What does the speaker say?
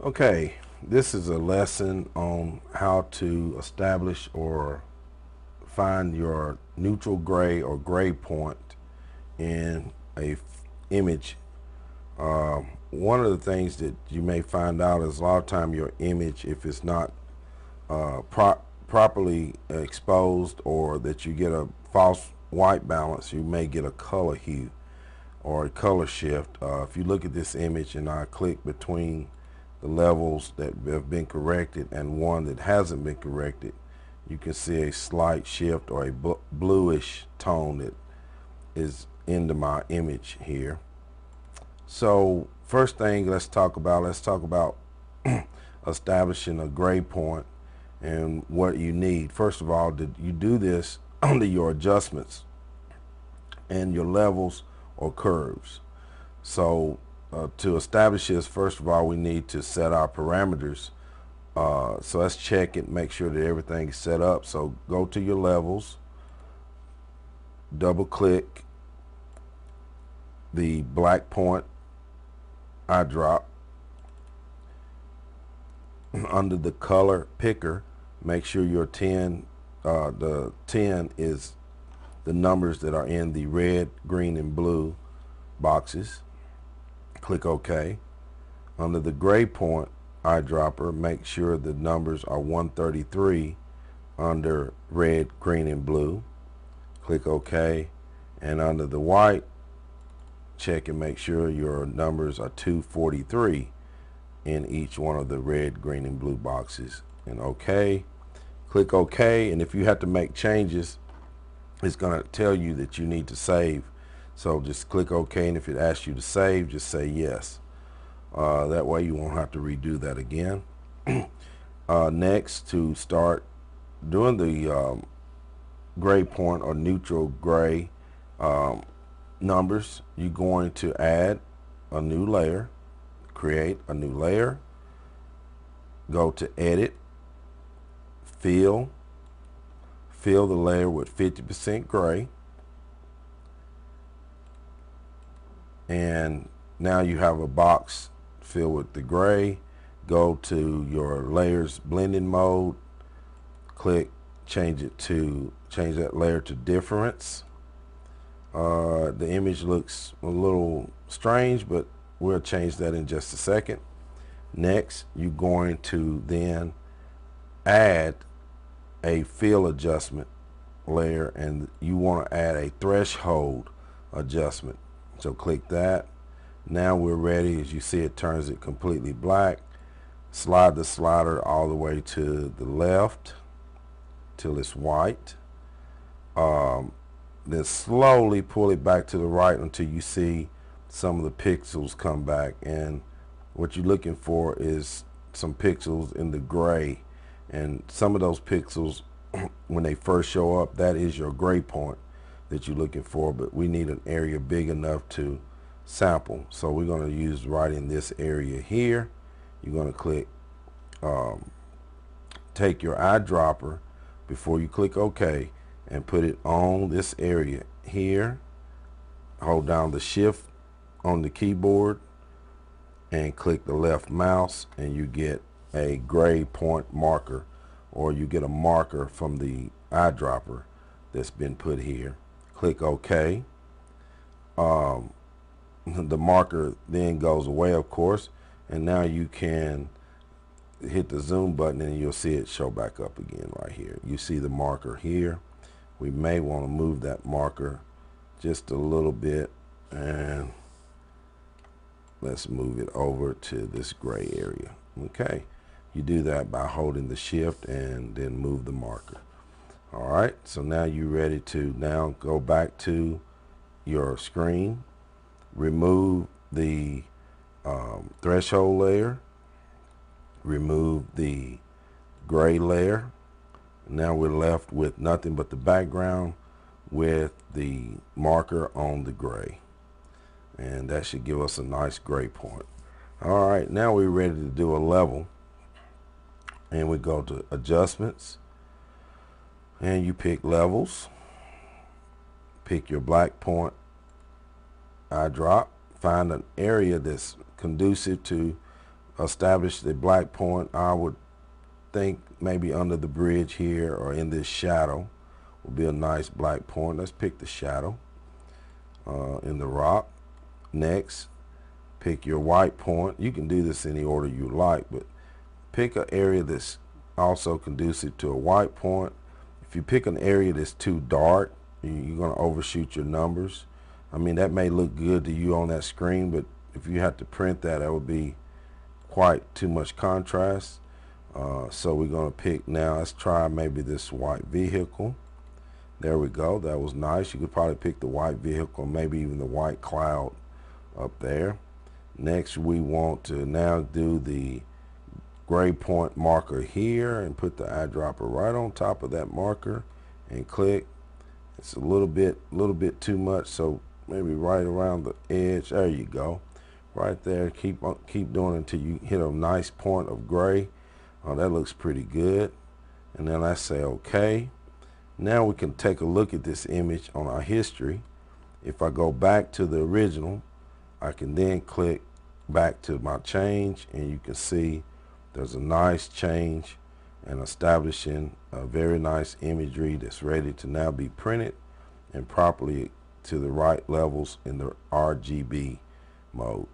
Okay, this is a lesson on how to establish or find your neutral gray or gray point in a image. One of the things that you may find out is a lot of time your image, if it's not properly exposed, or that you get a false white balance, you may get a color hue or a color shift. If you look at this image and I click between the levels that have been corrected and one that hasn't been corrected, you can see a slight shift or a bluish tone that is into my image here. So first thing let's talk about establishing a gray point and what you need. First of all, did you do this under your adjustments and your levels or curves? So to establish this, first of all, we need to set our parameters. So let's check it, make sure that everything is set up. So go to your levels, double click the black point eyedrop. Under the color picker, make sure your 10, the 10 is the numbers that are in the red, green, and blue boxes. Click OK. Under the gray point eyedropper, make sure the numbers are 133 under red, green, and blue. Click OK. And under the white, check and make sure your numbers are 243 in each one of the red, green, and blue boxes. And OK. Click OK. And if you have to make changes, it's going to tell you that you need to save. So just click OK, and if it asks you to save, just say yes. That way you won't have to redo that again. Next, to start doing the gray point or neutral gray numbers, you're going to add a new layer, create a new layer, go to Edit, Fill the layer with 50% gray, and now you have a box filled with the gray. Go to your layers blending mode, click change that layer to difference. The image looks a little strange, but we'll change that in just a second. Next, you're going to then add a fill adjustment layer, and you want to add a threshold adjustment. So click that. Now we're ready. As you see, it turns it completely black. Slide the slider all the way to the left till it's white. Then slowly pull it back to the right until you see some of the pixels come back. And what you're looking for is some pixels in the gray. And some of those pixels, when they first show up, that is your gray point that you're looking for. But we need an area big enough to sample. So we're going to use right in this area here. You're going to click, take your eyedropper before you click OK, and put it on this area here. Hold down the shift on the keyboard and click the left mouse, and you get a gray point marker, or you get a marker from the eyedropper that's been put here. Click OK. The marker then goes away, of course, and now you can hit the zoom button and you'll see it show back up again right here. You see the marker here. We may want to move that marker just a little bit, and let's move it over to this gray area. Okay, you do that by holding the shift and then move the marker. All right, so now you're ready to now go back to your screen, remove the threshold layer, remove the gray layer. Now we're left with nothing but the background with the marker on the gray, and that should give us a nice gray point. All right, now we're ready to do a level, and we go to adjustments, and you pick levels, pick your black point eyedrop, find an area that's conducive to establish the black point. I would think maybe under the bridge here or in this shadow will be a nice black point. Let's pick the shadow in the rock. Next, pick your white point. You can do this any order you like, but pick an area that's also conducive to a white point. If you pick an area that's too dark, you're going to overshoot your numbers. I mean, that may look good to you on that screen, but if you had to print that, that would be quite too much contrast. So we're going to pick now, let's try maybe this white vehicle. There we go. That was nice. You could probably pick the white vehicle, maybe even the white cloud up there. Next, we want to now do the gray point marker here and put the eyedropper right on top of that marker and click. It's a little bit too much, so maybe right around the edge. There you go. Right there. Keep doing it until you hit a nice point of gray. Oh, that looks pretty good. And then I say okay. Now we can take a look at this image on our history. If I go back to the original, I can then click back to my change, and you can see there's a nice change and establishing a very nice imagery that's ready to now be printed and properly to the right levels in the RGB mode.